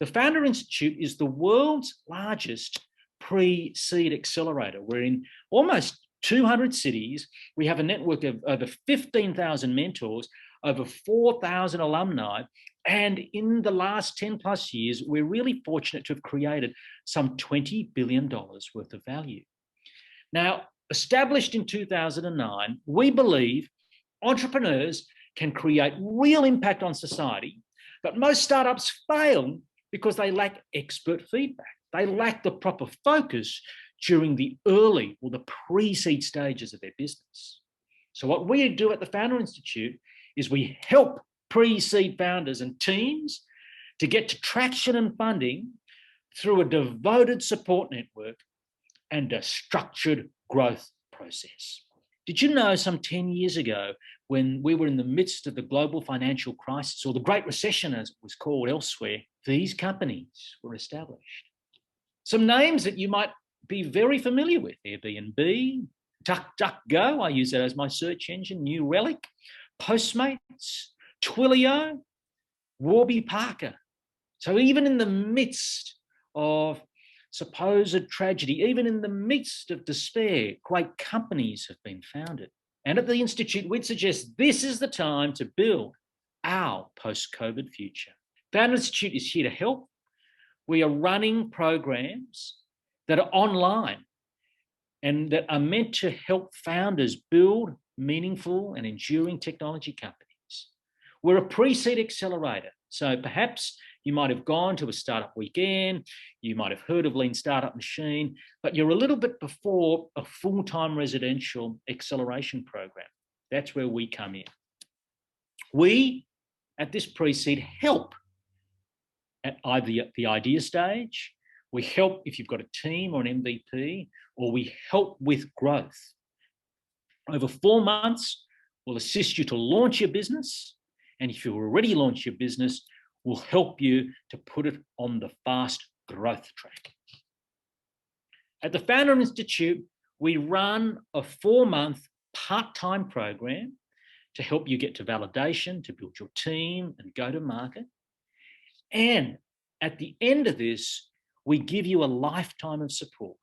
The Founder Institute is the world's largest pre-seed accelerator. We're in almost 200 cities. We have a network of over 15,000 mentors, over 4,000 alumni. And in the last 10 plus years, we're really fortunate to have created some $20 billion worth of value. Now, established in 2009, we believe entrepreneurs can create real impact on society, but most startups fail because they lack expert feedback. They lack the proper focus during the early or the pre-seed stages of their business. So what we do at the Founder Institute is we help pre-seed founders and teams to get to traction and funding through a devoted support network and a structured growth process. Did you know some 10 years ago, when we were in the midst of the global financial crisis, or the Great Recession as it was called elsewhere, these companies were established? Some names that you might be very familiar with: Airbnb, DuckDuckGo, I use that as my search engine, New Relic, Postmates, Twilio, Warby Parker. So even in the midst of supposed tragedy, even in the midst of despair, great companies have been founded. And at the Institute, we'd suggest this is the time to build our post-COVID future. Founder Institute is here to help. We are running programs that are online and that are meant to help founders build meaningful and enduring technology companies. We're a pre-seed accelerator. So perhaps you might have gone to a startup weekend, you might have heard of Lean Startup Machine, but you're a little bit before a full-time residential acceleration program. That's where we come in. We, at this pre-seed, help at either the idea stage, we help if you've got a team or an MVP, or we help with growth. Over 4 months, we'll assist you to launch your business. And if you've already launched your business, we'll help you to put it on the fast growth track. At the Founder Institute, we run a 4-month part-time program to help you get to validation, to build your team and go to market. And at the end of this, we give you a lifetime of support.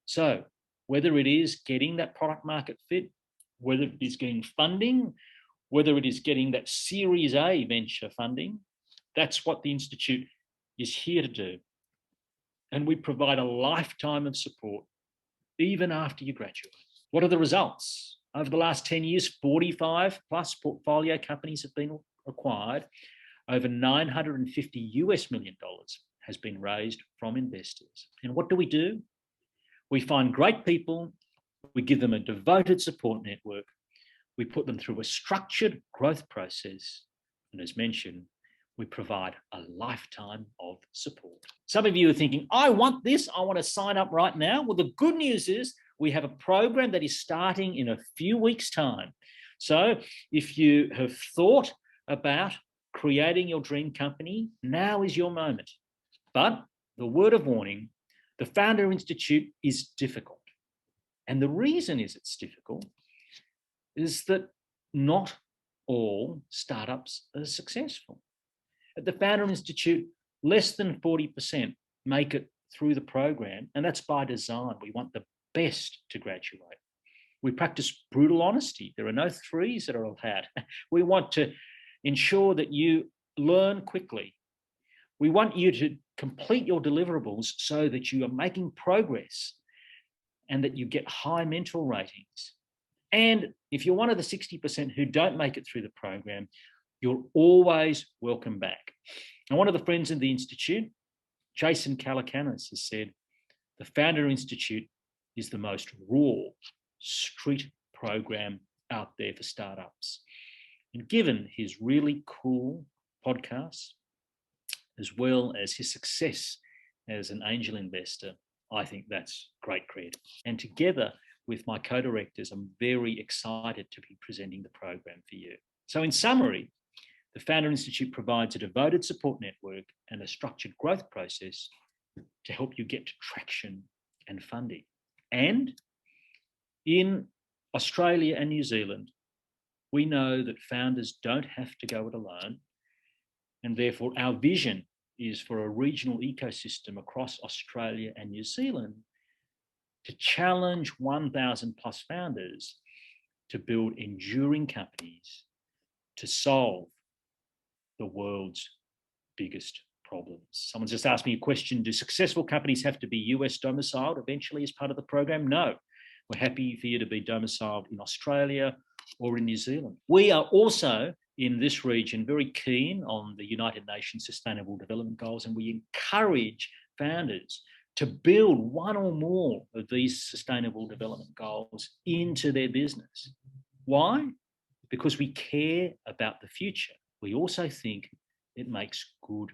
So whether it is getting that product market fit, whether it is getting funding, whether it is getting that Series A venture funding, that's what the Institute is here to do. And we provide a lifetime of support even after you graduate. What are the results? Over the last 10 years, 45 plus portfolio companies have been acquired. Over $950 million has been raised from investors. And what do? We find great people, we give them a devoted support network, we put them through a structured growth process, and as mentioned, we provide a lifetime of support. Some of you are thinking, I want this, I want to sign up right now. Well, the good news is we have a program that is starting in a few weeks' time. So if you have thought about creating your dream company, now is your moment. But the word of warning, the Founder Institute is difficult. And the reason is it's difficult is that not all startups are successful. At the Founder Institute, less than 40% make it through the program, and that's by design. We want the best to graduate. We practice brutal honesty. There are no threes that are allowed. We want to ensure that you learn quickly. We want you to complete your deliverables so that you are making progress and that you get high mentor ratings. And if you're one of the 60% who don't make it through the program, you're always welcome back. And one of the friends in the Institute, Jason Calacanis, has said, the Founder Institute is the most raw street program out there for startups. And given his really cool podcasts, as well as his success as an angel investor, I think that's great credit. And together with my co-directors, I'm very excited to be presenting the program for you. So in summary, the Founder Institute provides a devoted support network and a structured growth process to help you get to traction and funding. And in Australia and New Zealand, we know that founders don't have to go it alone. And therefore, our vision is for a regional ecosystem across Australia and New Zealand to challenge 1,000 plus founders to build enduring companies to solve the world's biggest problems. Someone's just asked me a question: do successful companies have to be US domiciled eventually as part of the program? No. We're happy for you to be domiciled in Australia or in New Zealand. We are also in this region very keen on the United Nations Sustainable Development Goals, and we encourage founders to build one or more of these sustainable development goals into their business. Why? Because we care about the future. We also think it makes good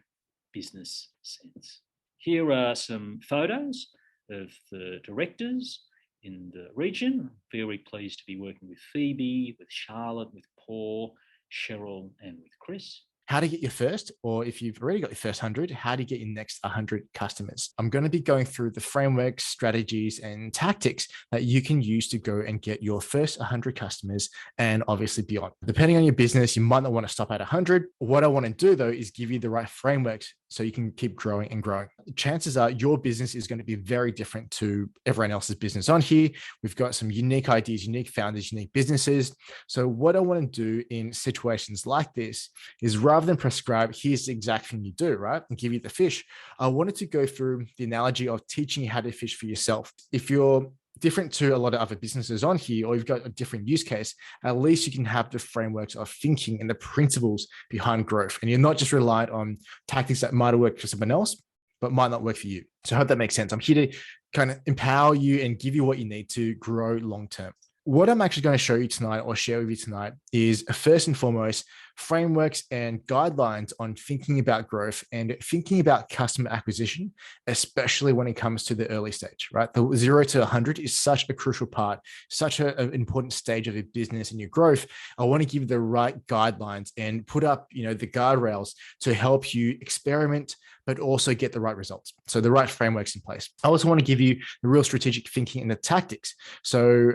business sense. Here are some photos of the directors in the region. I'm very pleased to be working with Phoebe, with Charlotte, with Paul, Cheryl, and with Chris. How to get your first, or if you've already got your first 100, how do you get your next 100 customers? I'm going to be going through the frameworks, strategies, and tactics that you can use to go and get your first 100 customers and obviously beyond. Depending on your business, you might not want to stop at 100. What I want to do though is give you the right frameworks so you can keep growing and growing. Chances are your business is going to be very different to everyone else's business on here. We've got some unique ideas, unique founders, unique businesses. So what I want to do in situations like this is, rather than prescribe, here's the exact thing you do, right, and give you the fish, I wanted to go through the analogy of teaching you how to fish for yourself. If you're different to a lot of other businesses on here, or you've got a different use case, at least you can have the frameworks of thinking and the principles behind growth. And you're not just reliant on tactics that might work for someone else, but might not work for you. So I hope that makes sense. I'm here to kind of empower you and give you what you need to grow long-term. What I'm actually going to show you tonight, or share with you tonight, is first and foremost frameworks and guidelines on thinking about growth and thinking about customer acquisition, especially when it comes to the early stage, right? The 0 to 100 is such a crucial part, such an important stage of your business and your growth. I want to give you the right guidelines and put up, the guardrails to help you experiment, but also get the right results. So the right frameworks in place. I also want to give you the real strategic thinking and the tactics. So,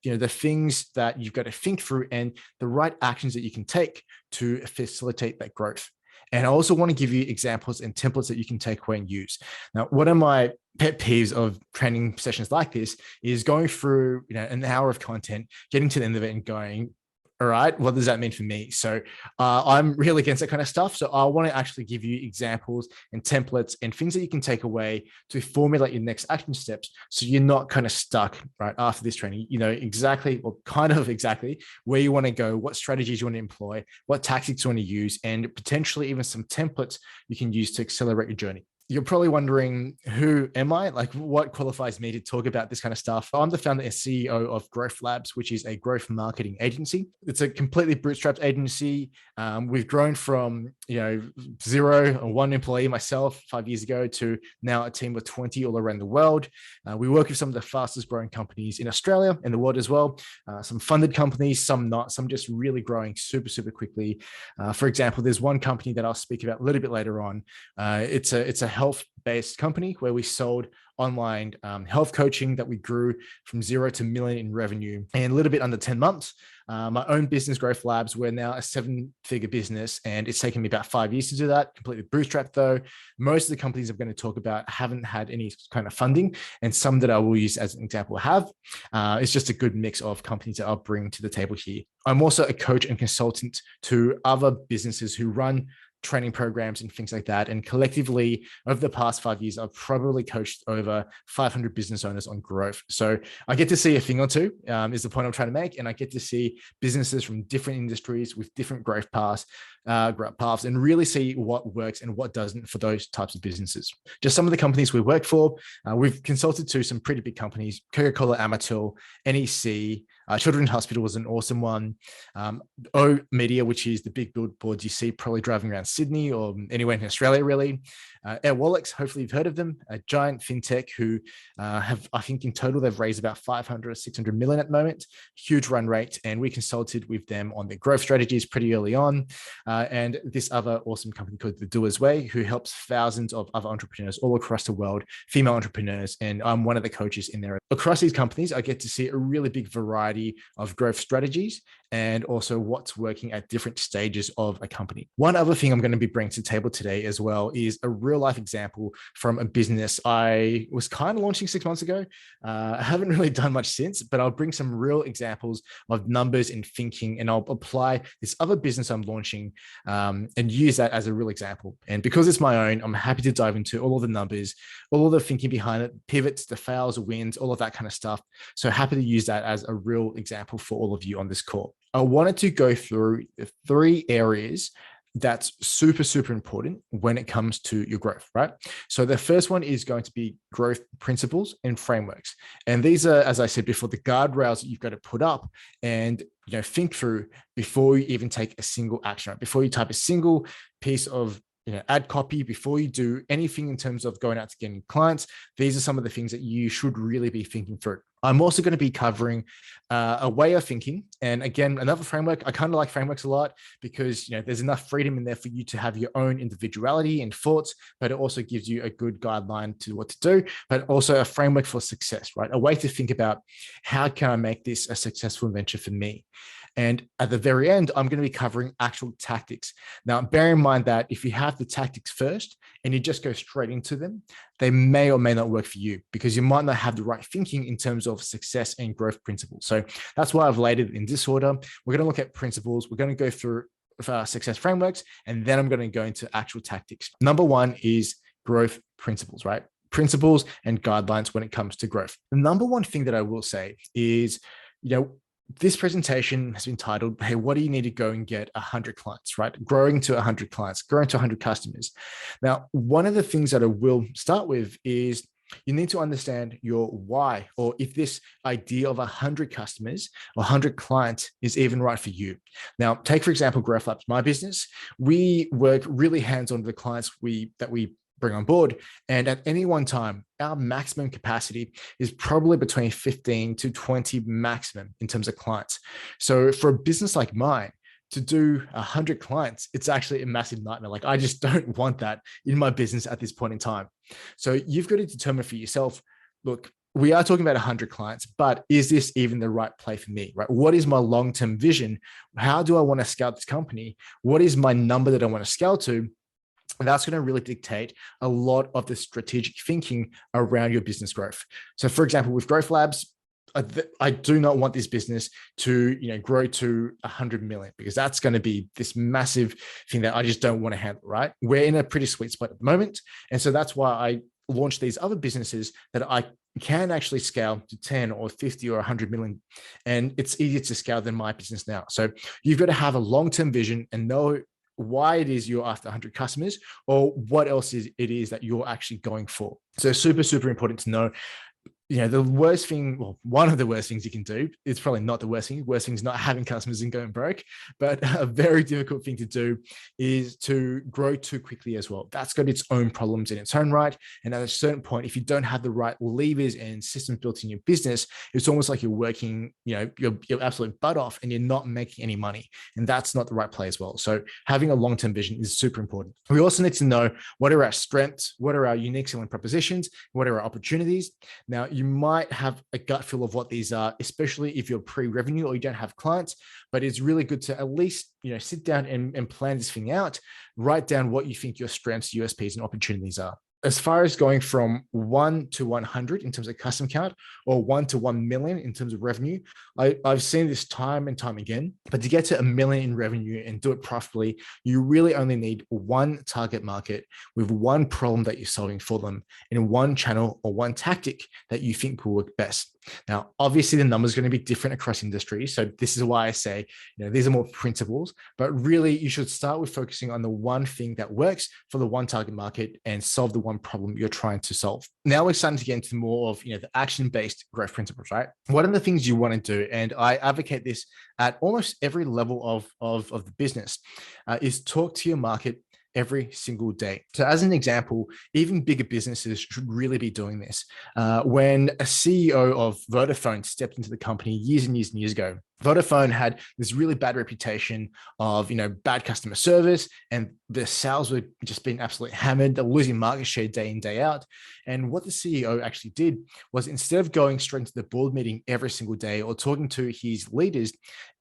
the things that you've got to think through and the right actions that you can take to facilitate that growth. And I also want to give you examples and templates that you can take away and use. Now, one of my pet peeves of training sessions like this is going through, an hour of content, getting to the end of it and going, all right, what does that mean for me? So I'm really against that kind of stuff. So I want to actually give you examples and templates and things that you can take away to formulate your next action steps, so you're not kind of stuck right after this training. You know exactly, or kind of exactly, where you want to go, what strategies you want to employ, what tactics you want to use, and potentially even some templates you can use to accelerate your journey. You're probably wondering, who am I? Like, what qualifies me to talk about this kind of stuff? I'm the founder and CEO of Growth Labs, which is a growth marketing agency. It's a completely bootstrapped agency. We've grown from, 0 or 1 employee, myself, 5 years ago, to now a team of 20 all around the world. We work with some of the fastest growing companies in Australia and the world as well. Some funded companies, some not, some just really growing super, super quickly. For example, there's one company that I'll speak about a little bit later on. It's a health-based company where we sold online health coaching that we grew from 0 to $1 million in revenue in a little bit under 10 months. My own business, Growth Labs, we're now a 7-figure business, and it's taken me about 5 years to do that. Completely bootstrapped though. Most of the companies I'm going to talk about haven't had any kind of funding, and some that I will use as an example have. It's just a good mix of companies that I'll bring to the table here. I'm also a coach and consultant to other businesses who run training programs and things like that. And collectively, over the past 5 years, I've probably coached over 500 business owners on growth. So I get to see a thing or two, is the point I'm trying to make. And I get to see businesses from different industries with different growth paths, and really see what works and what doesn't for those types of businesses. Just some of the companies we work for, we've consulted to some pretty big companies: Coca-Cola, Amatil, NEC, Children's Hospital was an awesome one. O Media, which is the big billboards you see probably driving around Sydney or anywhere in Australia, really. Airwallex, hopefully you've heard of them, a giant fintech who have, I think in total, they've raised about 500 or 600 million at the moment, huge run rate. And we consulted with them on their growth strategies pretty early on. And this other awesome company called The Doers Way, who helps thousands of other entrepreneurs all across the world, female entrepreneurs. And I'm one of the coaches in there. Across these companies, I get to see a really big variety of growth strategies and also what's working at different stages of a company. One other thing I'm going to be bringing to the table today as well is a real life example from a business I was kind of launching 6 months ago. I haven't really done much since, but I'll bring some real examples of numbers and thinking, and I'll apply this other business I'm launching and use that as a real example. And because it's my own, I'm happy to dive into all of the numbers, all of the thinking behind it, pivots, the fails, wins, all of that kind of stuff. So happy to use that as a real example for all of you on this call. I wanted to go through the 3 areas that's super, super important when it comes to your growth, right? So the first one is going to be growth principles and frameworks. And these are, as I said before, the guardrails that you've got to put up and think through before you even take a single action, right? Before you type a single piece of ad copy, before you do anything in terms of going out to getting clients. These are some of the things that you should really be thinking through. I'm also going to be covering a way of thinking. And again, another framework. I kind of like frameworks a lot because there's enough freedom in there for you to have your own individuality and thoughts, but it also gives you a good guideline to what to do, but also a framework for success, right? A way to think about how can I make this a successful venture for me? And at the very end, I'm going to be covering actual tactics. Now, bear in mind that if you have the tactics first and you just go straight into them, they may or may not work for you because you might not have the right thinking in terms of success and growth principles. So that's why I've laid it in this order. We're going to look at principles. We're going to go through success frameworks, and then I'm going to go into actual tactics. Number 1 is growth principles, right? Principles and guidelines when it comes to growth. The number 1 thing that I will say is, this presentation has been titled, hey, what do you need to go and get 100 clients, right? Growing to 100 clients, growing to 100 customers. Now, one of the things that I will start with is you need to understand your why, or if this idea of 100 customers or 100 clients is even right for you. Now, take, for example, Growth Labs, my business. We work really hands-on with the clients that we bring on board. And at any one time, our maximum capacity is probably between 15 to 20 maximum in terms of clients. So for a business like mine, to do 100 clients, it's actually a massive nightmare. Like, I just don't want that in my business at this point in time. So you've got to determine for yourself, look, we are talking about 100 clients, but is this even the right play for me, right? What is my long-term vision? How do I want to scale this company? What is my number that I want to scale to? And that's going to really dictate a lot of the strategic thinking around your business growth. So for example, with Growth Labs, I do not want this business to grow to 100 million, because that's going to be this massive thing that I just don't want to handle, right? We're in a pretty sweet spot at the moment. And so that's why I launched these other businesses that I can actually scale to 10 or 50 or 100 million. And it's easier to scale than my business now. So you've got to have a long-term vision and know why it is you're after 100 customers, or what else it is that you're actually going for. So super, super important to know. The worst thing, well, one of the worst things you can do, it's probably not the worst thing. Worst thing is not having customers and going broke, but a very difficult thing to do is to grow too quickly as well. That's got its own problems in its own right. And at a certain point, if you don't have the right levers and systems built in your business, it's almost like you're working, your absolute butt off and you're not making any money. And that's not the right play as well. So having a long-term vision is super important. We also need to know what are our strengths, what are our unique selling propositions, what are our opportunities. Now, you might have a gut feel of what these are, especially if you're pre-revenue or you don't have clients, but it's really good to at least, sit down and plan this thing out, write down what you think your strengths, USPs, and opportunities are. As far as going from 1 to 100 in terms of custom count, or 1 to 1 million in terms of revenue, I've seen this time and time again. But to get to 1 million in revenue and do it profitably, you really only need one target market with one problem that you're solving for them, in one channel or one tactic that you think will work best. Now, obviously, the numbers are going to be different across industries. So this is why I say, these are more principles, but really you should start with focusing on the one thing that works for the one target market and solve the one problem you're trying to solve. Now we're starting to get into more of, the action-based growth principles, right? What are the things you want to do? And I advocate this at almost every level of the business, is talk to your market every single day. So as an example, even bigger businesses should really be doing this. When a CEO of Vodafone stepped into the company years and years and years ago, Vodafone had this really bad reputation of, bad customer service, and their sales were just being absolutely hammered. They're losing market share day in, day out. And what the CEO actually did was, instead of going straight into the board meeting every single day or talking to his leaders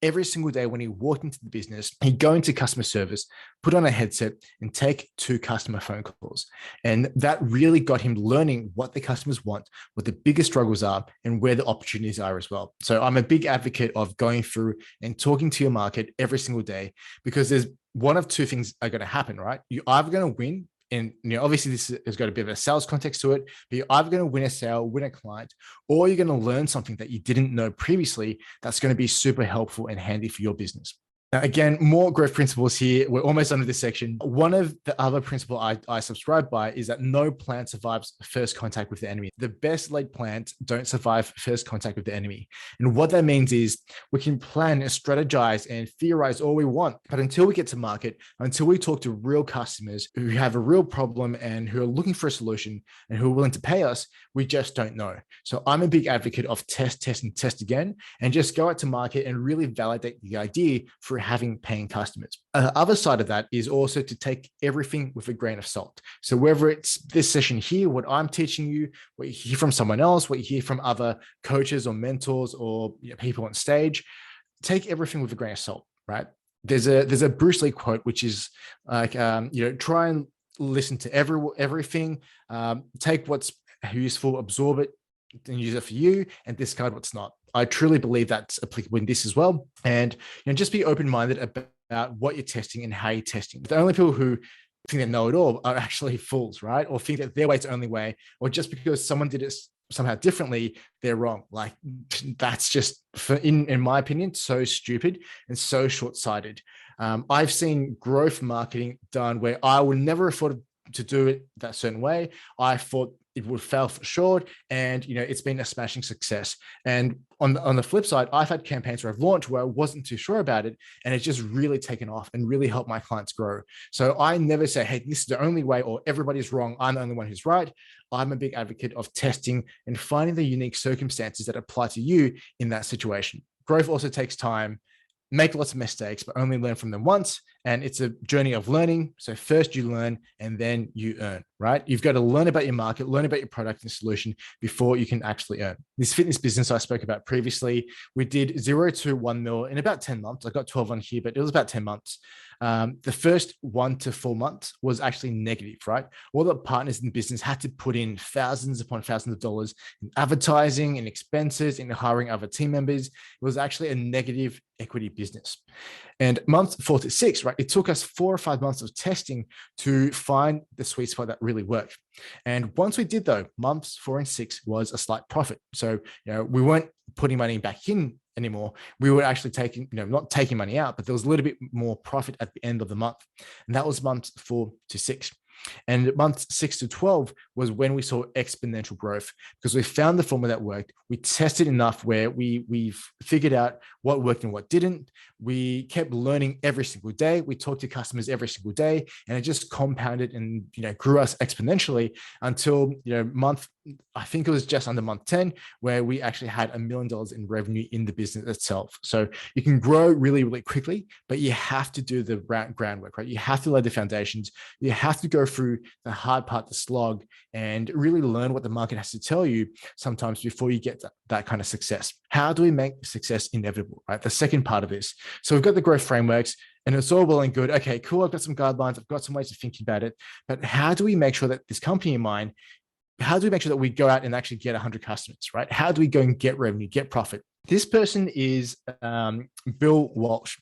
every single day when he walked into the business, he'd go into customer service, put on a headset, and take 2 customer phone calls. And that really got him learning what the customers want, what the biggest struggles are, and where the opportunities are as well. So I'm a big advocate of going through and talking to your market every single day, because there's one of 2 things are going to happen, right? You're either going to win, and obviously this has got a bit of a sales context to it, but you're either going to win a sale, win a client, or you're going to learn something that you didn't know previously that's going to be super helpful and handy for your business. Now, again, more growth principles here. We're almost under this section. One of the other principle I subscribe by is that no plan survives first contact with the enemy. The best laid plans don't survive first contact with the enemy. And what that means is, we can plan and strategize and theorize all we want, but until we get to market, until we talk to real customers who have a real problem and who are looking for a solution and who are willing to pay us, we just don't know. So I'm a big advocate of test, and test again, and just go out to market and really validate the idea for having paying customers. The other side of that is also to take everything with a grain of salt. So whether it's this session here, what I'm teaching you, what you hear from someone else, what you hear from other coaches or mentors or people on stage, take everything with a grain of salt, right? There's a Bruce Lee quote, which is like, try and listen to everything, take what's useful, absorb it, and use it for you, and discard what's not. I truly believe that's applicable in this as well. And just be open-minded about what you're testing and how you're testing. The only people who think they know it all are actually fools, right? Or think that their way's the only way, or just because someone did it somehow differently, they're wrong. Like, that's just, in my opinion, so stupid and so short-sighted. I've seen growth marketing done where I would never have thought to do it that certain way. I thought it would fail for sure, and it's been a smashing success. And on the flip side, I've had campaigns where I've launched where I wasn't too sure about it, and it's just really taken off and really helped my clients grow. So I never say, hey, this is the only way, or everybody's wrong, I'm the only one who's right. I'm a big advocate of testing and finding the unique circumstances that apply to you in that situation. Growth also takes time. Make lots of mistakes, but only learn from them once. And it's a journey of learning. So first you learn, and then you earn, right? You've got to learn about your market, learn about your product and solution before you can actually earn. This fitness business I spoke about previously, we did 0 to 1 mil in about 10 months. I got 12 on here, but it was about 10 months. The first 1 to 4 months was actually negative, right? All the partners in the business had to put in thousands upon thousands of dollars in advertising and expenses, in hiring other team members. It was actually a negative equity business. And month 4 to 6, right? It took us 4 or 5 months of testing to find the sweet spot that really worked. And once we did, though, months 4 and 6 was a slight profit. So, we weren't putting money back in anymore. We were actually taking, not taking money out, but there was a little bit more profit at the end of the month. And that was months 4 to 6. And months 6 to 12 was when we saw exponential growth, because we found the formula that worked. We tested enough where we've figured out what worked and what didn't. We kept learning every single day. We talked to customers every single day, and it just compounded and grew us exponentially until I think it was just under month 10 where we actually had $1 million in revenue in the business itself. So you can grow really, really quickly, but you have to do the groundwork, right? You have to lay the foundations. You have to go through the hard part, the slog, and really learn what the market has to tell you sometimes before you get that kind of success. How do we make success inevitable, right? The second part of this. So we've got the growth frameworks, and it's all well and good. Okay, cool. I've got some guidelines. I've got some ways of thinking about it. But how do we make sure that this company of mine, how do we make sure that we go out and actually get 100 customers, right? How do we go and get revenue, get profit? This person is Bill Walsh.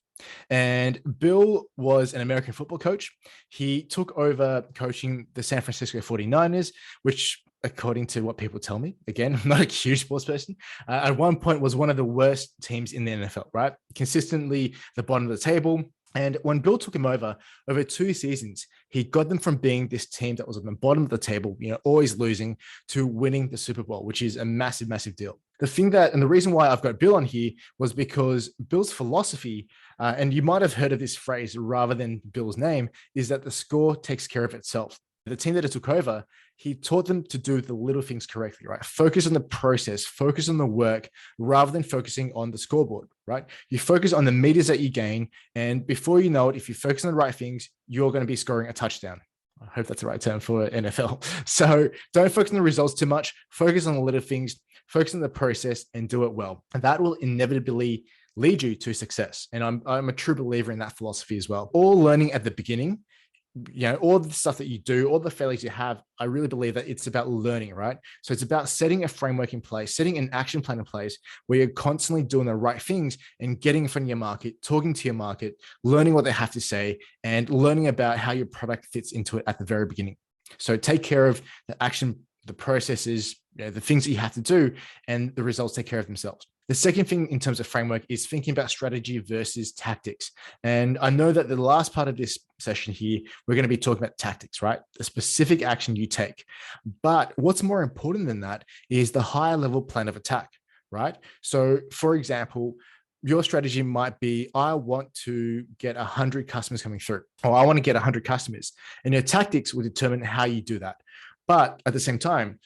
And Bill was an American football coach. He took over coaching the San Francisco 49ers, which, according to what people tell me, again, I'm not a huge sports person, at one point was one of the worst teams in the NFL, right? Consistently the bottom of the table. And when Bill took him over 2 seasons, he got them from being this team that was at the bottom of the table, always losing, to winning the Super Bowl, which is a massive, massive deal. And the reason why I've got Bill on here was because Bill's philosophy, and you might have heard of this phrase rather than Bill's name, is that the score takes care of itself. The team that it took over, he taught them to do the little things correctly, right? Focus on the process, focus on the work rather than focusing on the scoreboard, right? You focus on the meters that you gain. And before you know it, if you focus on the right things, you're going to be scoring a touchdown. I hope that's the right term for NFL. So don't focus on the results too much. Focus on the little things, focus on the process and do it well. And that will inevitably lead you to success. And I'm a true believer in that philosophy as well. All learning at the beginning, all the stuff that you do, all the failures you have, I really believe that it's about learning, right? So it's about setting a framework in place, setting an action plan in place where you're constantly doing the right things and getting in front of your market, talking to your market, learning what they have to say, and learning about how your product fits into it at the very beginning. So take care of the action, the processes, the things that you have to do, and the results take care of themselves. The second thing in terms of framework is thinking about strategy versus tactics. And I know that the last part of this session here, we're going to be talking about tactics, right? The specific action you take. But what's more important than that is the higher level plan of attack, right? So for example, your strategy might be, I want to get 100 customers coming through, or I want to get 100 customers. And your tactics will determine how you do that. But at the same time,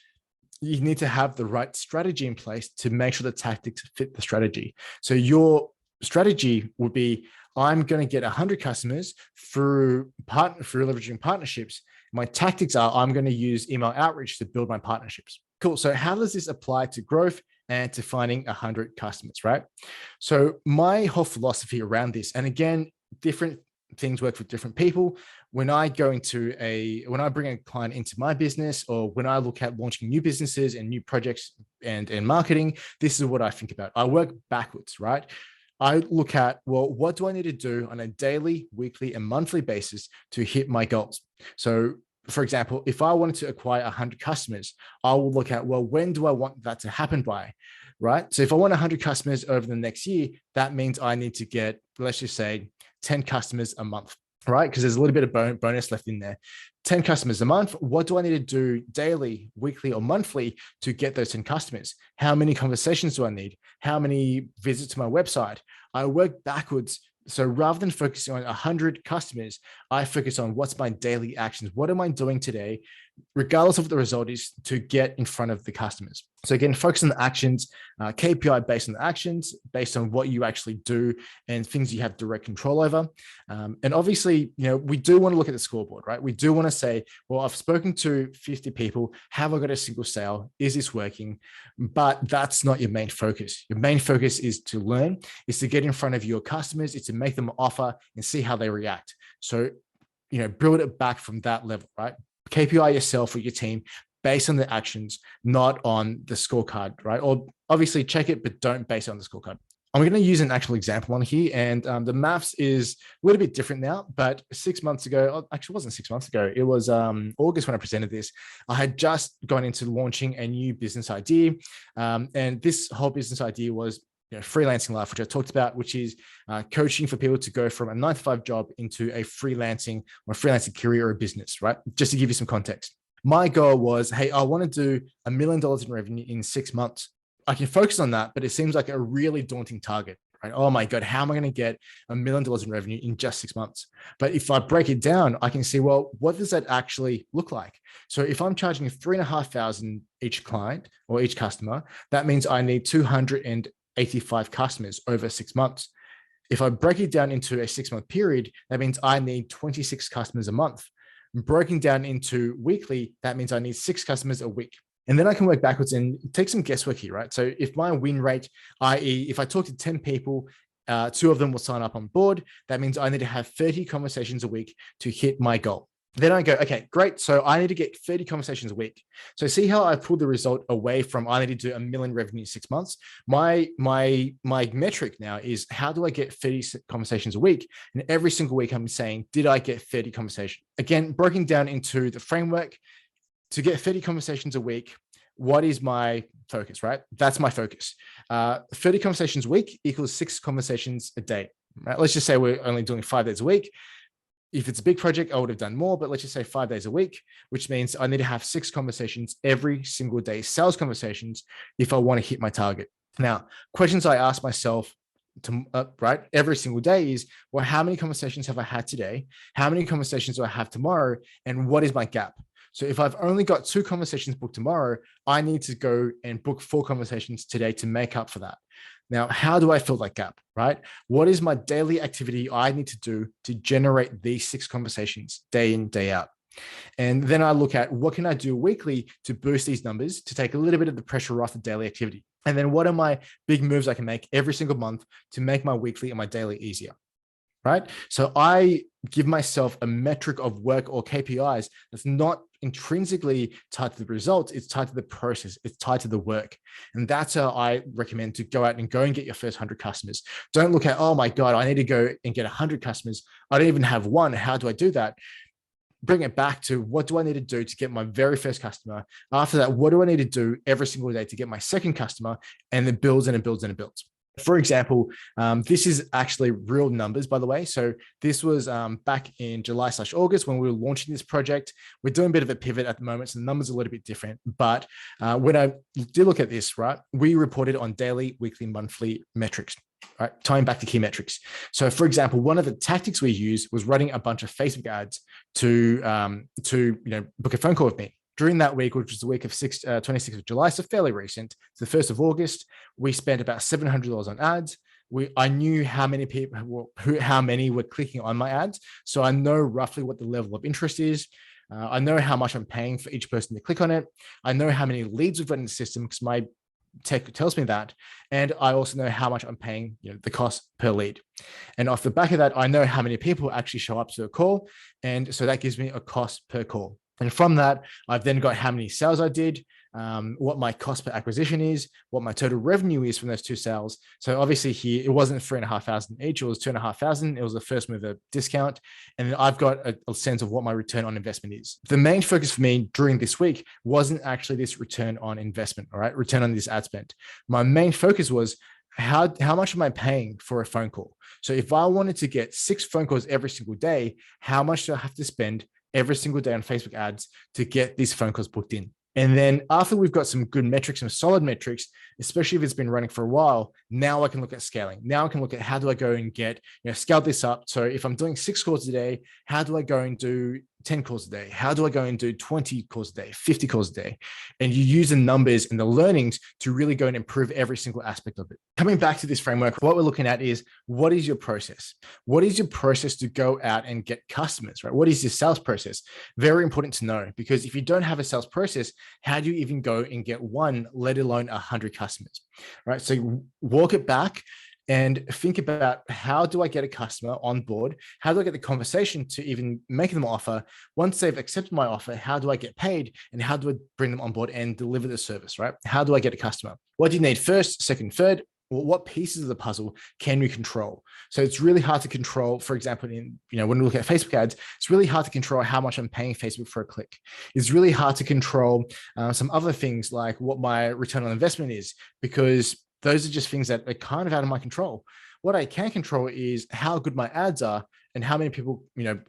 you need to have the right strategy in place to make sure the tactics fit the strategy. So your strategy would be, I'm going to get 100 customers through leveraging partnerships. My tactics are, I'm going to use email outreach to build my partnerships. Cool. So how does this apply to growth and to finding 100 customers, right? So my whole philosophy around this, and again, different things work for different people. When I bring a client into my business, or when I look at launching new businesses and new projects and marketing, this is what I think about. I work backwards, right? I look at, well, what do I need to do on a daily, weekly, and monthly basis to hit my goals? So for example, if I wanted to acquire 100 customers, I will look at, well, when do I want that to happen by? Right? So if I want 100 customers over the next year, that means I need to get, let's just say, 10 customers a month, right? Because there's a little bit of bonus left in there. 10 customers a month. What do I need to do daily, weekly, or monthly to get those 10 customers? How many conversations do I need? How many visits to my website? I work backwards. So rather than focusing on 100 customers, I focus on what's my daily actions. What am I doing today, regardless of what the result is, to get in front of the customers? So again, focus on the actions, KPI based on the actions, based on what you actually do and things you have direct control over. And obviously, we do want to look at the scoreboard, right? We do want to say, well, I've spoken to 50 people. Have I got a single sale? Is this working? But that's not your main focus. Your main focus is to learn, is to get in front of your customers, is to make them an offer and see how they react. So, build it back from that level, right? KPI yourself or your team based on the actions, not on the scorecard, right? Or obviously check it, but don't base it on the scorecard. I'm going to use an actual example on here, and the maths is a little bit different now, but 6 months ago, actually it wasn't 6 months ago, it was August when I presented this. I had just gone into launching a new business idea, and this whole business idea was freelancing life, which I talked about, which is coaching for people to go from a 9-to-5 job into a freelancing career or a business, right? Just to give you some context. My goal was, hey, I want to do $1 million in revenue in 6 months. I can focus on that, but it seems like a really daunting target, right? Oh my God, how am I going to get $1 million in revenue in just 6 months? But if I break it down, I can see, well, what does that actually look like? So if I'm charging $3,500 each client or each customer, that means I need 285 customers over 6 months. If I break it down into a 6-month period, that means I need 26 customers a month. Broken down into weekly, that means I need 6 customers a week. And then I can work backwards and take some guesswork here, right? So if my win rate, i.e., if I talk to 10 people, 2 of them will sign up on board, that means I need to have 30 conversations a week to hit my goal. Then I go, okay, great. So I need to get 30 conversations a week. So see how I pulled the result away from I need to do $1 million revenue in 6 months. My metric now is, how do I get 30 conversations a week? And every single week I'm saying, did I get 30 conversations? Again, broken down into the framework to get 30 conversations a week. What is my focus, right? That's my focus. 30 conversations a week equals 6 conversations a day, right? Let's just say we're only doing 5 days a week. If it's a big project, I would have done more, but let's just say 5 days a week, which means I need to have 6 conversations every single day, sales conversations, if I want to hit my target. Now, questions I ask myself right, every single day is, well, how many conversations have I had today? How many conversations do I have tomorrow? And what is my gap? So if I've only got 2 conversations booked tomorrow, I need to go and book 4 conversations today to make up for that. Now, how do I fill that gap, right? What is my daily activity I need to do to generate these 6 conversations day in, day out? And then I look at what can I do weekly to boost these numbers, to take a little bit of the pressure off the daily activity. And then what are my big moves I can make every single month to make my weekly and my daily easier, right? So I give myself a metric of work or KPIs that's not intrinsically tied to the results. It's tied to the process. It's tied to the work. And that's how I recommend to go out and get your first 100 customers. Don't look at, oh my God, I need to go and get 100 customers. I don't even have one. How do I do that? Bring it back to, what do I need to do to get my very first customer? After that, what do I need to do every single day to get my second customer? And it builds and it builds and it builds. For example, this is actually real numbers, by the way. So this was back in July/August when we were launching this project. We're doing a bit of a pivot at the moment, so the numbers are a little bit different. But when I did look at this, right, we reported on daily, weekly, monthly metrics, right, tying back to key metrics. So for example, one of the tactics we used was running a bunch of Facebook ads to book a phone call with me. During that week, which was the week of 26th of July, so fairly recent, the 1st of August, we spent about $700 on ads. I knew how many people, how many were clicking on my ads. So I know roughly what the level of interest is. I know how much I'm paying for each person to click on it. I know how many leads we've got in the system because my tech tells me that. And I also know how much I'm paying, the cost per lead. And off the back of that, I know how many people actually show up to a call. And so that gives me a cost per call. And from that, I've then got how many sales I did, what my cost per acquisition is, what my total revenue is from those 2 sales. So obviously here, it wasn't 3,500 each, it was 2,500. It was a first mover discount. And then I've got a sense of what my return on investment is. The main focus for me during this week wasn't actually this return on investment, all right, return on this ad spend. My main focus was, how much am I paying for a phone call? So if I wanted to get 6 phone calls every single day, how much do I have to spend every single day on Facebook ads to get these phone calls booked in? And then after we've got some good metrics, some solid metrics, especially if it's been running for a while, now I can look at scaling. Now I can look at, how do I go and get, scale this up? So if I'm doing 6 calls a day, how do I go and do 10 calls a day? How do I go and do 20 calls a day, 50 calls a day? And you use the numbers and the learnings to really go and improve every single aspect of it. Coming back to this framework, what we're looking at is, what is your process? What is your process to go out and get customers, right? What is your sales process? Very important to know, because if you don't have a sales process, how do you even go and get 1, let alone 100 customers, right? So walk it back and think about, how do I get a customer on board? How do I get the conversation to even make them an offer? Once they've accepted my offer, how do I get paid? And how do I bring them on board and deliver the service, right? How do I get a customer? What do you need first, second, third? Well, what pieces of the puzzle can we control? So it's really hard to control, for example, when we look at Facebook ads, it's really hard to control how much I'm paying Facebook for a click. It's really hard to control some other things like what my return on investment is, because those are just things that are kind of out of my control. What I can control is how good my ads are and how many people,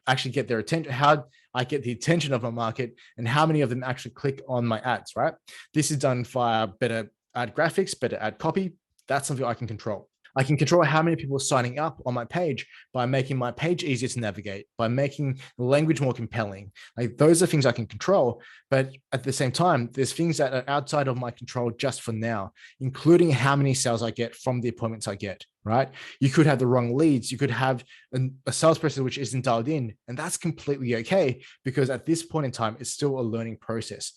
actually get their attention, how I get the attention of my market, and how many of them actually click on my ads, right? This is done via better ad graphics, better ad copy. That's something I can control. I can control how many people are signing up on my page by making my page easier to navigate, by making the language more compelling. Like, those are things I can control. But at the same time, there's things that are outside of my control just for now, including how many sales I get from the appointments I get, right? You could have the wrong leads. You could have a salesperson which isn't dialed in, and that's completely okay, because at this point in time, it's still a learning process.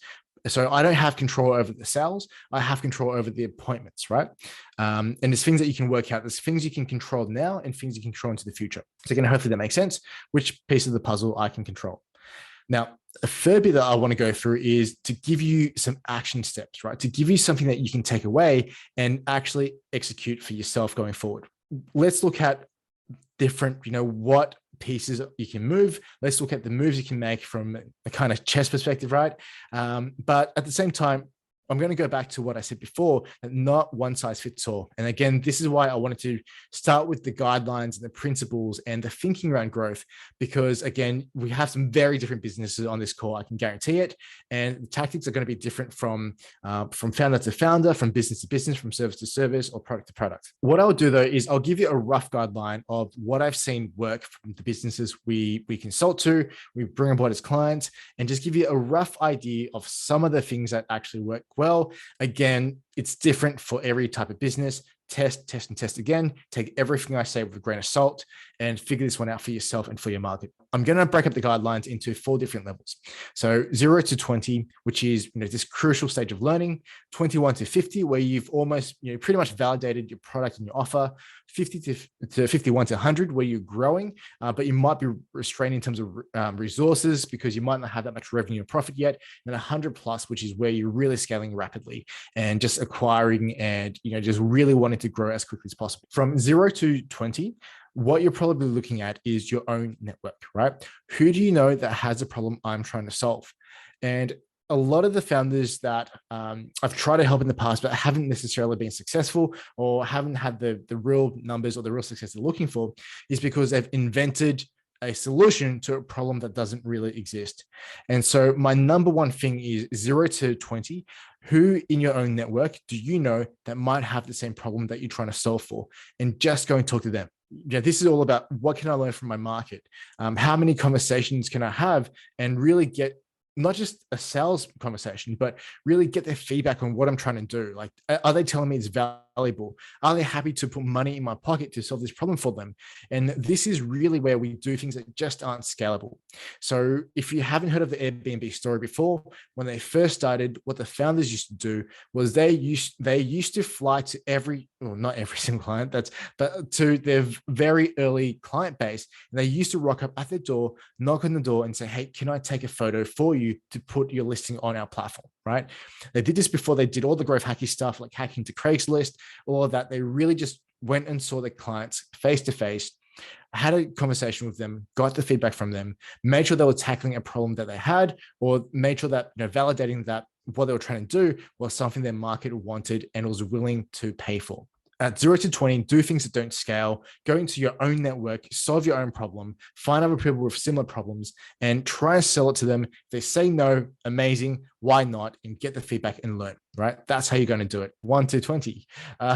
So I don't have control over the sales. I have control over the appointments, right? And there's things that you can work out. There's things you can control now and things you can control into the future. So again, hopefully that makes sense, which piece of the puzzle I can control. Now, a third bit that I want to go through is to give you some action steps, right? To give you something that you can take away and actually execute for yourself going forward. Let's look at different, what pieces you can move. Let's look at the moves you can make from a kind of chess perspective, right? But at the same time, I'm going to go back to what I said before, that not one size fits all. And again, this is why I wanted to start with the guidelines and the principles and the thinking around growth, because again, we have some very different businesses on this call, I can guarantee it. And the tactics are going to be different from founder to founder, from business to business, from service to service, or product to product. What I'll do though is I'll give you a rough guideline of what I've seen work from the businesses we consult to, we bring aboard as clients, and just give you a rough idea of some of the things that actually work well. Again, it's different for every type of business. Test, and test again. Take everything I say with a grain of salt and figure this one out for yourself and for your market. I'm going to break up the guidelines into 4 different levels. So 0 to 20, which is this crucial stage of learning. 21 to 50, where you've almost pretty much validated your product and your offer. 50 to 51 to 100, where you're growing, but you might be restrained in terms of resources because you might not have that much revenue or profit yet. And 100 plus, which is where you're really scaling rapidly and just acquiring and just really wanting to grow as quickly as possible. From 0 to 20, what you're probably looking at is your own network, right? Who do you know that has a problem I'm trying to solve? And a lot of the founders that I've tried to help in the past, but haven't necessarily been successful or haven't had the real numbers or the real success they're looking for, is because they've invented a solution to a problem that doesn't really exist. And so my number one thing is 0 to 20. Who in your own network do you know that might have the same problem that you're trying to solve for? And just go and talk to them. This is all about what can I learn from my market? How many conversations can I have and really get not just a sales conversation, but really get their feedback on what I'm trying to do. Like, are they telling me it's valuable? Are they happy to put money in my pocket to solve this problem for them? And this is really where we do things that just aren't scalable. So if you haven't heard of the Airbnb story before, when they first started, what the founders used to do was they used to fly to not every single client, but to their very early client base. And they used to rock up at their door, knock on the door and say, hey, can I take a photo for you to put your listing on our platform, right? They did this before they did all the growth hacky stuff like hacking to Craigslist, all of that. They really just went and saw their clients face to face, had a conversation with them, got the feedback from them, made sure they were tackling a problem that they had, or made sure that validating that what they were trying to do was something their market wanted and was willing to pay for. At 0 to 20, do things that don't scale, go into your own network, solve your own problem, find other people with similar problems and try and sell it to them. If they say no, amazing, why not? And get the feedback and learn, right? That's how you're going to do it. 1 to 20.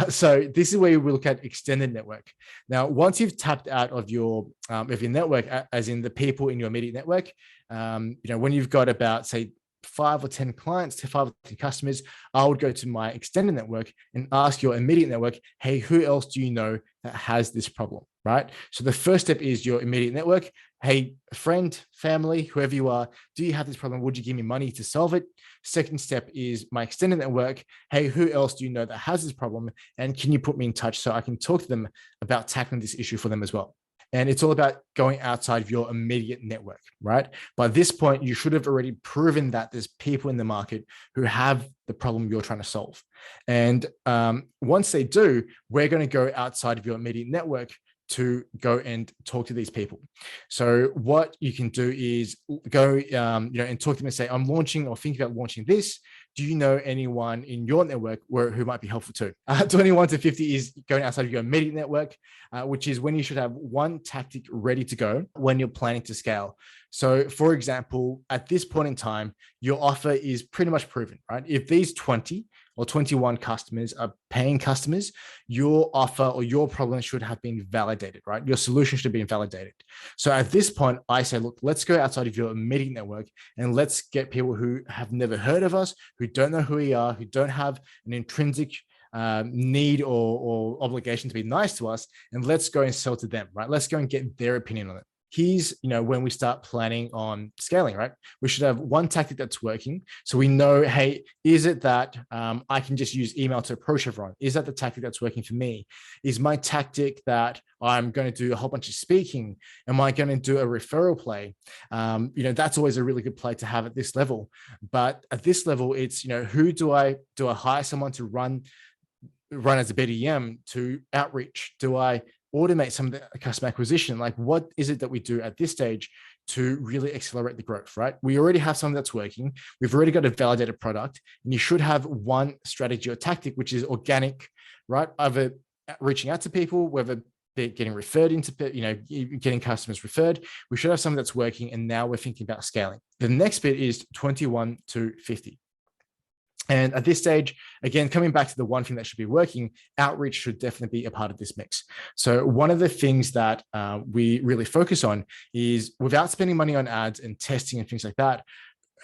So this is where we look at extended network. Now, once you've tapped out of your network, as in the people in your immediate network, when you've got about, say, 5 or 10 clients to 5 or 10 customers, I would go to my extended network and ask your immediate network, hey, who else do you know that has this problem, right? So the first step is your immediate network. Hey, friend, family, whoever you are, do you have this problem? Would you give me money to solve it? Second step is my extended network. Hey, who else do you know that has this problem? And can you put me in touch so I can talk to them about tackling this issue for them as well? And it's all about going outside of your immediate network, right? By this point, you should have already proven that there's people in the market who have the problem you're trying to solve. And once they do, we're going to go outside of your immediate network to go and talk to these people. So what you can do is go, and talk to them and say, I'm launching or thinking about launching this. Do you know anyone in your network who might be helpful too? 21 to 50 is going outside of your immediate network, which is when you should have one tactic ready to go when you're planning to scale. So for example, at this point in time, your offer is pretty much proven, right? If these 20 or 21 customers are paying customers, your offer or your problem should have been validated, right? Your solution should have been validated. So at this point, I say, look, let's go outside of your immediate network and let's get people who have never heard of us, who don't know who we are, who don't have an intrinsic need or obligation to be nice to us, and let's go and sell to them, right? Let's go and get their opinion on it. Here's, when we start planning on scaling, right? We should have one tactic that's working. So we know, hey, is it that I can just use email to approach everyone? Is that the tactic that's working for me? Is my tactic that I'm going to do a whole bunch of speaking? Am I going to do a referral play? That's always a really good play to have at this level. But at this level, it's, who do I hire someone to run as a BDM to outreach? Do I automate some of the customer acquisition? Like, what is it that we do at this stage to really accelerate the growth, right? We already have something that's working. We've already got a validated product, and you should have one strategy or tactic, which is organic, right? Either reaching out to people, whether they're getting referred into, getting customers referred. We should have something that's working, and now we're thinking about scaling. The next bit is 21 to 50. And at this stage, again, coming back to the one thing that should be working, outreach should definitely be a part of this mix. So one of the things that we really focus on is, without spending money on ads and testing and things like that,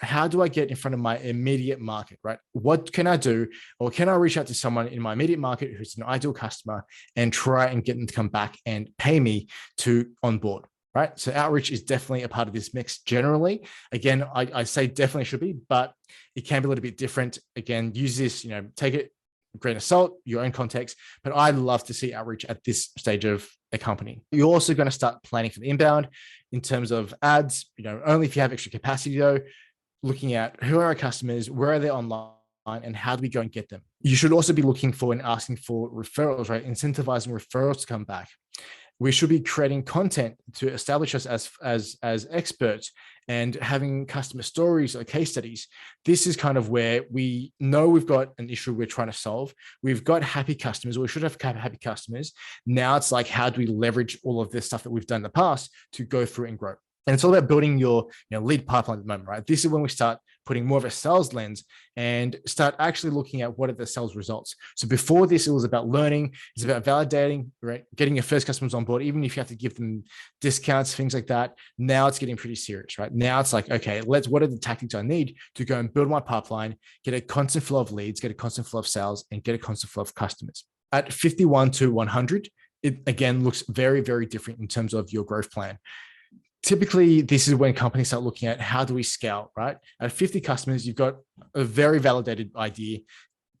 how do I get in front of my immediate market, right? What can I do? Or can I reach out to someone in my immediate market who's an ideal customer and try and get them to come back and pay me to onboard? Right. So outreach is definitely a part of this mix generally. Again, I say definitely should be, but it can be a little bit different. Again, use this, take it a grain of salt, your own context. But I love to see outreach at this stage of a company. You're also going to start planning for the inbound in terms of ads, only if you have extra capacity though, looking at who are our customers, where are they online, and how do we go and get them? You should also be looking for and asking for referrals, right? Incentivizing referrals to come back. We should be creating content to establish us as experts and having customer stories or case studies. This is kind of where we know we've got an issue we're trying to solve. We've got happy customers, or we should have happy customers. Now it's like, how do we leverage all of this stuff that we've done in the past to go through and grow? And it's all about building your lead pipeline at the moment, right? This is when we start putting more of a sales lens and start actually looking at what are the sales results. So before this, it was about learning. It's about validating, right? Getting your first customers on board, even if you have to give them discounts, things like that. Now it's getting pretty serious, right? Now it's like, okay, what are the tactics I need to go and build my pipeline, get a constant flow of leads, get a constant flow of sales, and get a constant flow of customers. At 51 to 100, it again looks very, very different in terms of your growth plan. Typically, this is when companies start looking at, how do we scale, right? At 50 customers, you've got a very validated idea.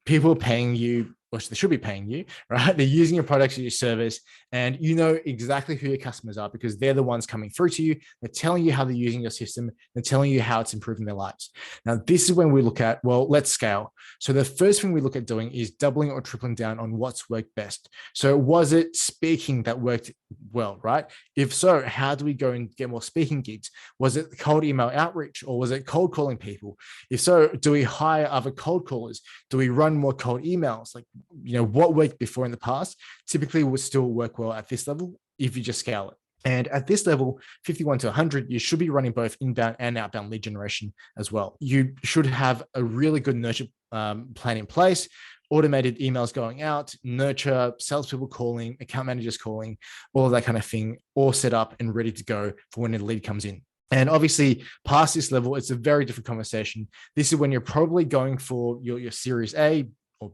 People are paying you, or they should be paying you, right? They're using your products or your service, and you know exactly who your customers are because they're the ones coming through to you. They're telling you how they're using your system. They're telling you how it's improving their lives. Now, this is when we look at, well, let's scale. So the first thing we look at doing is doubling or tripling down on what's worked best. So was it speaking that worked well, right? If so, how do we go and get more speaking gigs? Was it cold email outreach, or was it cold calling people? If so, do we hire other cold callers? Do we run more cold emails? Like, what worked before in the past typically would still work well at this level if you just scale it. And at this level, 51 to 100, you should be running both inbound and outbound lead generation as well. You should have a really good nurture plan in place, automated emails going out, nurture, salespeople calling, account managers calling, all of that kind of thing, all set up and ready to go for when the lead comes in. And obviously, past this level, it's a very different conversation. This is when you're probably going for your Series A, or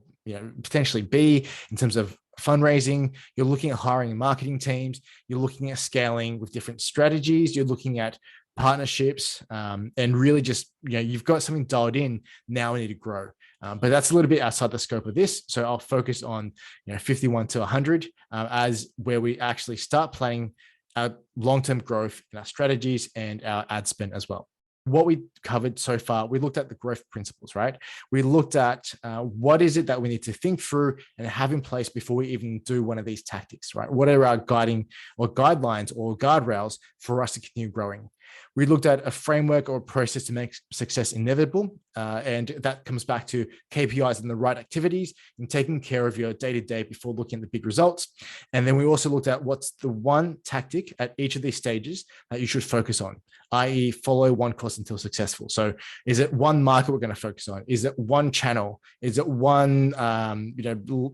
potentially B in terms of fundraising. You're looking at hiring marketing teams. You're looking at scaling with different strategies. You're looking at partnerships, and really just, you've got something dialed in. Now we need to grow. But that's a little bit outside the scope of this. So I'll focus on 51 to 100 as where we actually start planning our long-term growth in our strategies and our ad spend as well. What we covered so far, we looked at the growth principles, right? We looked at what is it that we need to think through and have in place before we even do one of these tactics, right? What are our guiding or guidelines or guardrails for us to continue growing? We looked at a framework or a process to make success inevitable. And that comes back to KPIs and the right activities and taking care of your day-to-day before looking at the big results. And then we also looked at what's the one tactic at each of these stages that you should focus on, i.e. follow one course until successful. So is it one market we're going to focus on? Is it one channel? Is it one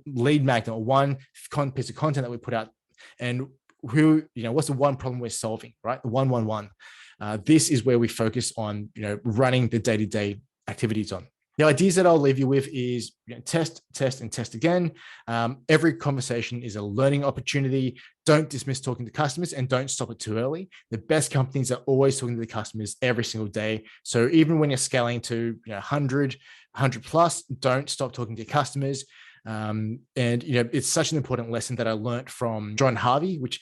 lead magnet, or one piece of content that we put out? And what's the one problem we're solving, right? The 111. This is where we focus on, running the day-to-day activities on. The ideas that I'll leave you with is test, test, and test again. Every conversation is a learning opportunity. Don't dismiss talking to customers, and don't stop it too early. The best companies are always talking to the customers every single day. So even when you're scaling to 100 plus, don't stop talking to your customers. And it's such an important lesson that I learned from John Harvey, which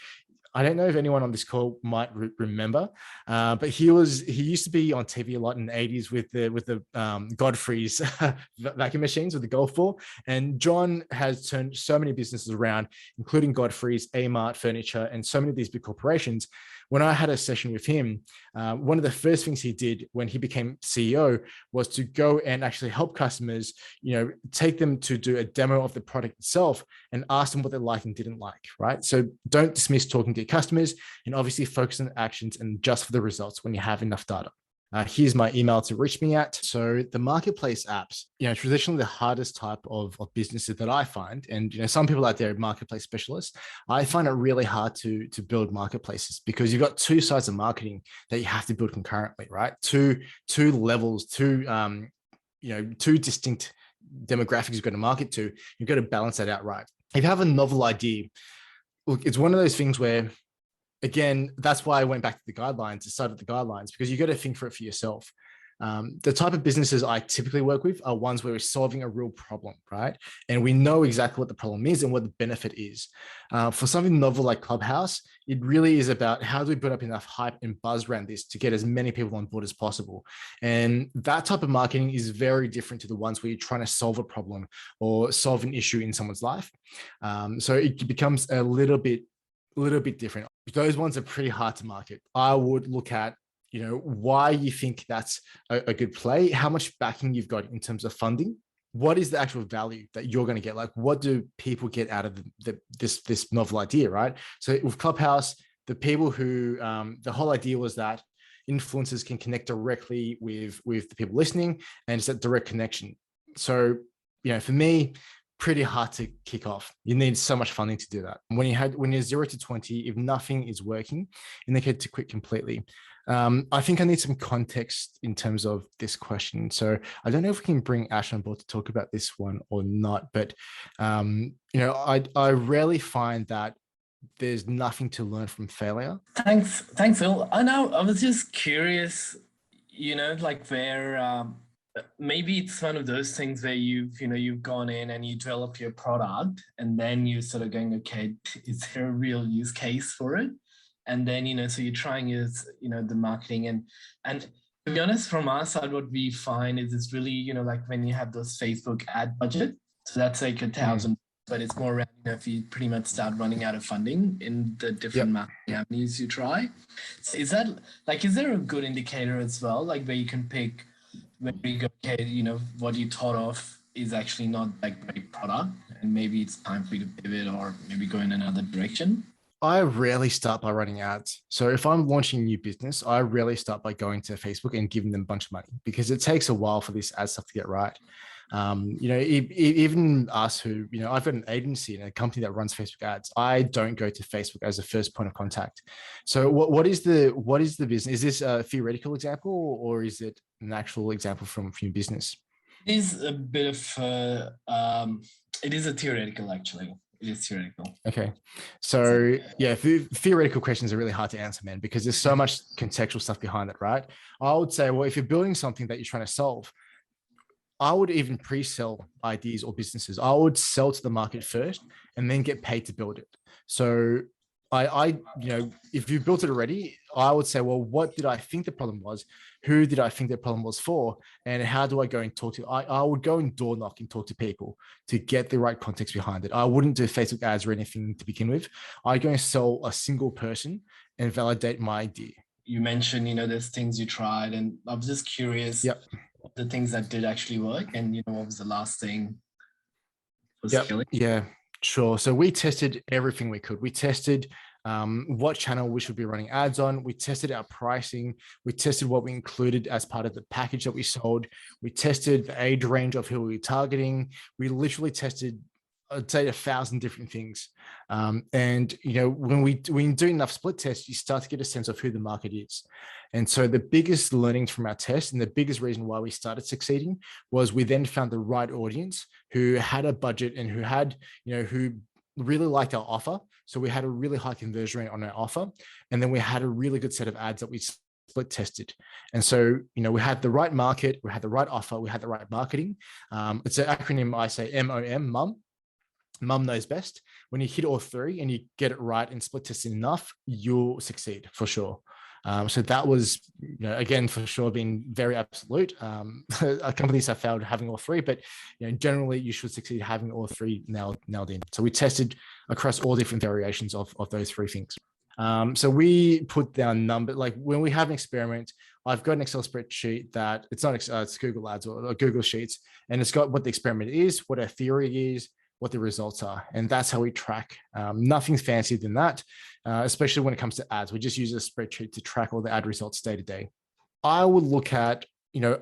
I don't know if anyone on this call might remember, but he used to be on TV a lot in the 80s with the Godfrey's vacuum machines with the golf ball. And John has turned so many businesses around, including Godfrey's, Amart Furniture, and so many of these big corporations, when I had a session with him, one of the first things he did when he became CEO was to go and actually help customers, take them to do a demo of the product itself and ask them what they like and didn't like, right? So don't dismiss talking to your customers, and obviously focus on actions and adjust for the results when you have enough data. Here's my email to reach me at. So the marketplace apps, traditionally the hardest type of businesses that I find, and some people out there are marketplace specialists. I find it really hard to build marketplaces because you've got two sides of marketing that you have to build concurrently, right? Two levels, two distinct demographics you've got to market to. You've got to balance that out right. If you have a novel idea, look, it's one of those things where, again, that's why I went back to the guidelines, decided the guidelines, because you got to think for it for yourself. The type of businesses I typically work with are ones where we're solving a real problem, right? And we know exactly what the problem is and what the benefit is. For something novel like Clubhouse, it really is about how do we put up enough hype and buzz around this to get as many people on board as possible. And that type of marketing is very different to the ones where you're trying to solve a problem or solve an issue in someone's life. So it becomes a little bit different. Those ones are pretty hard to market. I would look at, why you think that's a good play, how much backing you've got in terms of funding, what is the actual value that you're going to get? Like, what do people get out of this novel idea, right? So with Clubhouse, the people who, the whole idea was that influencers can connect directly with the people listening, and it's that direct connection. So, for me, pretty hard to kick off. You need so much funding to do that. When you're 0 to 20, if nothing is working, indicate to quit completely. I think I need some context in terms of this question. So I don't know if we can bring Ash on board to talk about this one or not, but I rarely find that there's nothing to learn from failure. Thanks, Phil. I know. I was just curious, like where maybe it's one of those things where you've gone in and you develop your product, and then you're sort of going, okay, is there a real use case for it? And then, so you're trying the marketing and to be honest, from our side, what we find is it's really, like when you have those Facebook ad budget, so that's like $1,000, but it's more around, if you pretty much start running out of funding in the different marketing avenues you try. So is there a good indicator as well, like where you can pick, where you go, okay, what you thought of is actually not like great product, and maybe it's time for you to pivot or maybe go in another direction? I rarely start by running ads. So if I'm launching a new business, I rarely start by going to Facebook and giving them a bunch of money, because it takes a while for this ad stuff to get right. Even us who, I've got an agency and a company that runs Facebook ads. I don't go to Facebook as a first point of contact. So what is the business? Is this a theoretical example, or is it an actual example from your business? It is a bit of it is a theoretical, actually. It is theoretical. Okay. So yeah, theoretical questions are really hard to answer, man, because there's so much contextual stuff behind it, right? I would say, well, if you're building something that you're trying to solve, I would even pre-sell ideas or businesses. I would sell to the market first and then get paid to build it. So if you built it already, I would say, well, what did I think the problem was? Who did I think the problem was for? And how do I go and talk to? I would go and door knock and talk to people to get the right context behind it. I wouldn't do Facebook ads or anything to begin with. I'd go and sell a single person and validate my idea. You mentioned, there's things you tried, and I was just curious. Yep. The things that did actually work, and what was the last thing? Yeah, sure. So we tested everything we could. We tested what channel we should be running ads on. We tested our pricing. We tested what we included as part of the package that we sold. We tested the age range of who we were targeting. We literally tested, I'd say, 1,000 different things. And when we do enough split tests, you start to get a sense of who the market is. And so the biggest learnings from our test, and the biggest reason why we started succeeding, was we then found the right audience who had a budget and who had, who really liked our offer. So we had a really high conversion rate on our offer. And then we had a really good set of ads that we split tested. And so, we had the right market, we had the right offer, we had the right marketing. It's an acronym, I say MOM, MUM. Mum knows best. When you hit all three and you get it right and split test enough, you'll succeed for sure. So that was, again, for sure, being very absolute. Companies have failed having all three, but generally you should succeed having all three nailed in. So we tested across all different variations of those three things. So we put down number, like when we have an experiment, I've got an Excel spreadsheet that it's not, it's Google Ads or Google Sheets, and it's got what the experiment is, what our theory is, what the results are. And that's how we track. Nothing fancier than that, especially when it comes to ads. We just use a spreadsheet to track all the ad results day to day. I would look at,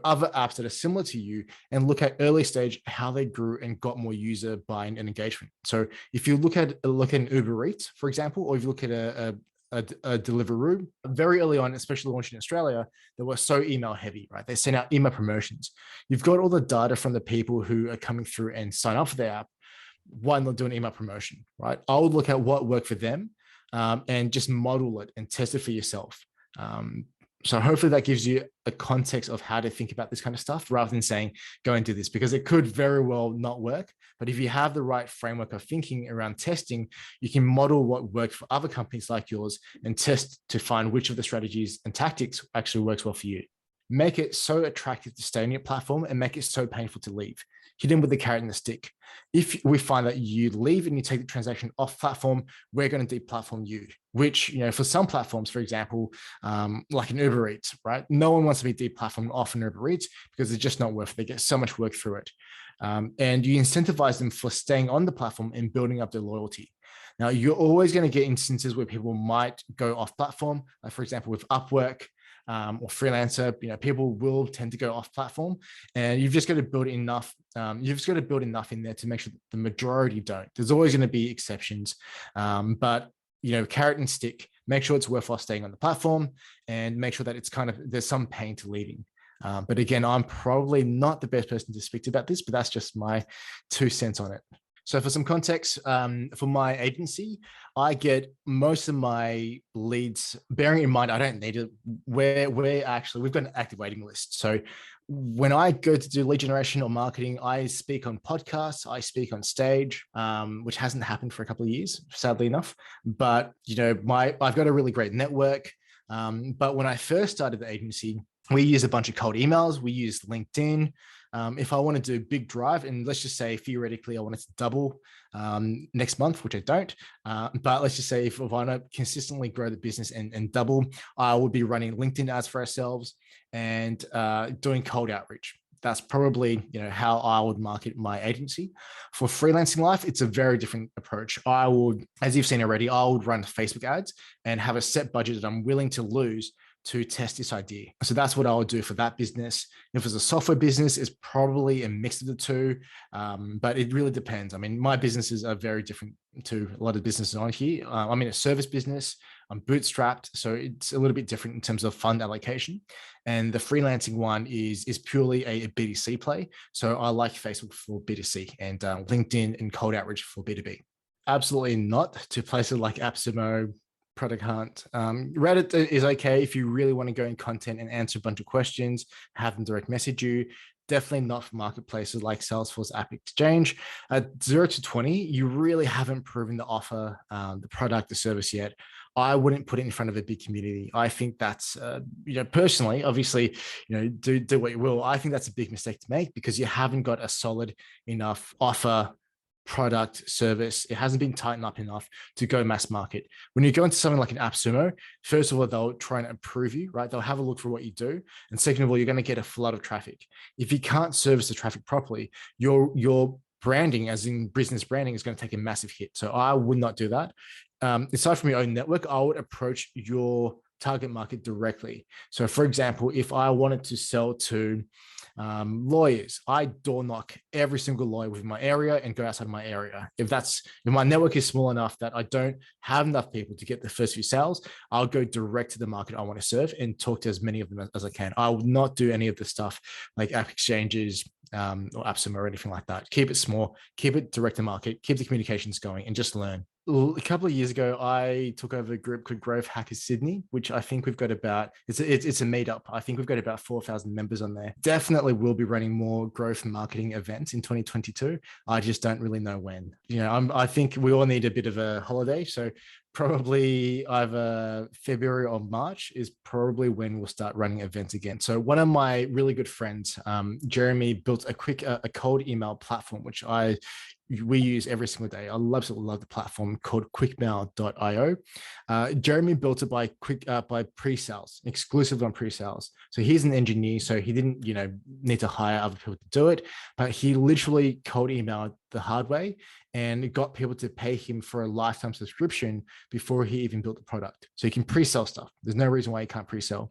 other apps that are similar to you and look at early stage, how they grew and got more user buy-in and engagement. So if you look at an Uber Eats, for example, or if you look at a Deliveroo, very early on, especially launching in Australia, they were so email heavy, right? They sent out email promotions. You've got all the data from the people who are coming through and sign up for the app. Why not do an email promotion, right? I would look at what worked for them and just model it and test it for yourself. So hopefully that gives you a context of how to think about this kind of stuff rather than saying, go and do this, because it could very well not work. But if you have the right framework of thinking around testing, you can model what worked for other companies like yours and test to find which of the strategies and tactics actually works well for you. Make it so attractive to stay on your platform and make it so painful to leave. Hit them with the carrot and the stick. If we find that you leave and you take the transaction off platform, we're going to deplatform you, which, for some platforms, for example, like an Uber Eats, right? No one wants to be deplatformed off an Uber Eats because it's just not worth it. They get so much work through it. And you incentivize them for staying on the platform and building up their loyalty. Now, you're always going to get instances where people might go off platform, like for example, with Upwork, or Freelancer, people will tend to go off platform, and you've just got to build enough. You've just got to build enough in there to make sure that the majority don't. There's always going to be exceptions, but carrot and stick. Make sure it's worthwhile staying on the platform, and make sure that it's there's some pain to leaving. But again, I'm probably not the best person to speak to about this, but that's just my 2 cents on it. So for some context, for my agency, I get most of my leads, bearing in mind, I don't need it. We've got an active waiting list. So when I go to do lead generation or marketing, I speak on podcasts, I speak on stage, which hasn't happened for a couple of years, sadly enough. But, I've got a really great network. But when I first started the agency, we use a bunch of cold emails. We use LinkedIn. If I want to do big drive, and let's just say theoretically I want it to double next month, which I don't, but let's just say if I want to consistently grow the business and double, I would be running LinkedIn ads for ourselves and doing cold outreach. That's probably how I would market my agency. For freelancing life, it's a very different approach. I would, as you've seen already, I would run Facebook ads and have a set budget that I'm willing to lose to test this idea. So that's what I would do for that business. If it's a software business, it's probably a mix of the two, but it really depends. I mean, my businesses are very different to a lot of businesses on here. I'm in a service business. I'm bootstrapped, so it's a little bit different in terms of fund allocation. And the freelancing one is purely a B2C play. So I like Facebook for B2C and LinkedIn and cold outreach for B2B. Absolutely not to places like AppSumo, Product Hunt. Reddit is okay if you really want to go in content and answer a bunch of questions, have them direct message you. Definitely not for marketplaces like Salesforce App Exchange. At 0 to 20, you really haven't proven the offer, the product, the service yet. I wouldn't put it in front of a big community. I think that's, personally, obviously, do what you will. I think that's a big mistake to make because you haven't got a solid enough offer, product, service. It hasn't been tightened up enough to go mass market. When you go into something like an AppSumo, first of all, they'll try and approve you, right? They'll have a look for what you do. And second of all, you're going to get a flood of traffic. If you can't service the traffic properly, your branding, as in business branding, is going to take a massive hit. So I would not do that. Aside from your own network, I would approach your target market directly. So for example, if I wanted to sell to lawyers, I door knock every single lawyer within my area and go outside my area. If my network is small enough that I don't have enough people to get the first few sales, I'll go direct to the market I want to serve and talk to as many of them as I can. I would not do any of the stuff like app exchanges or AppSumo or anything like that. Keep it small, keep it direct to market, keep the communications going, and just learn. A couple of years ago, I took over a group called Growth Hackers Sydney, which I think we've got about, it's a meetup. I think we've got about 4,000 members on there. Definitely will be running more growth marketing events in 2022. I just don't really know when. I think we all need a bit of a holiday. So probably either February or March is probably when we'll start running events again. So one of my really good friends, Jeremy, built a cold email platform, which we use every single day. I absolutely love the platform called quickmail.io. Jeremy built it by pre-sales, exclusive on pre-sales. So he's an engineer, so he didn't, need to hire other people to do it, but he literally cold emailed the hard way and got people to pay him for a lifetime subscription before he even built the product. So you can pre-sell stuff. There's no reason why you can't pre-sell.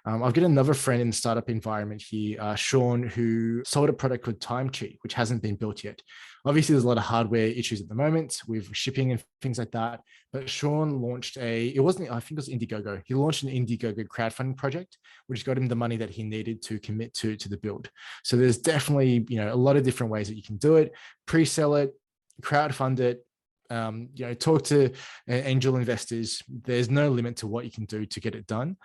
I've got another friend in the startup environment here, Sean, who sold a product called TimeCheat, which hasn't been built yet. Obviously, there's a lot of hardware issues at the moment with shipping and things like that. But Sean launched I think it was Indiegogo. He launched an Indiegogo crowdfunding project, which got him the money that he needed to commit to the build. So there's definitely, a lot of different ways that you can do it. Pre-sell it, crowdfund it, talk to angel investors. There's no limit to what you can do to get it done.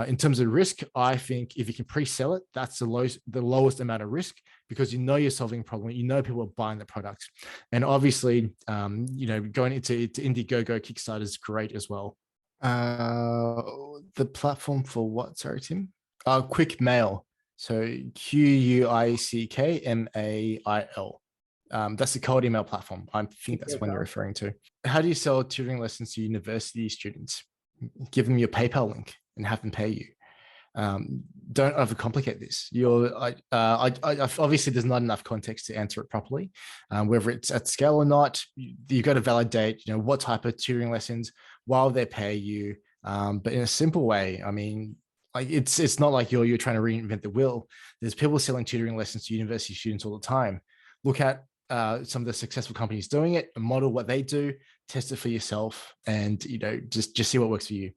In terms of risk, I think if you can pre-sell it, that's the lowest amount of risk, because you're solving a problem. People are buying the product. And obviously, going into Indiegogo, Kickstarter is great as well. The platform for what? Sorry, Tim? Quick Mail. So QUICKMAIL. That's the cold email platform. I think that's one you're referring to. How do you sell tutoring lessons to university students? Give them your PayPal link and have them pay you. Don't overcomplicate this. Obviously, there's not enough context to answer it properly. Whether it's at scale or not, you've got to validate, what type of tutoring lessons while they pay you. But in a simple way, I mean, it's not like you're trying to reinvent the wheel. There's people selling tutoring lessons to university students all the time. Look at some of the successful companies doing it, model what they do, test it for yourself, and just see what works for you.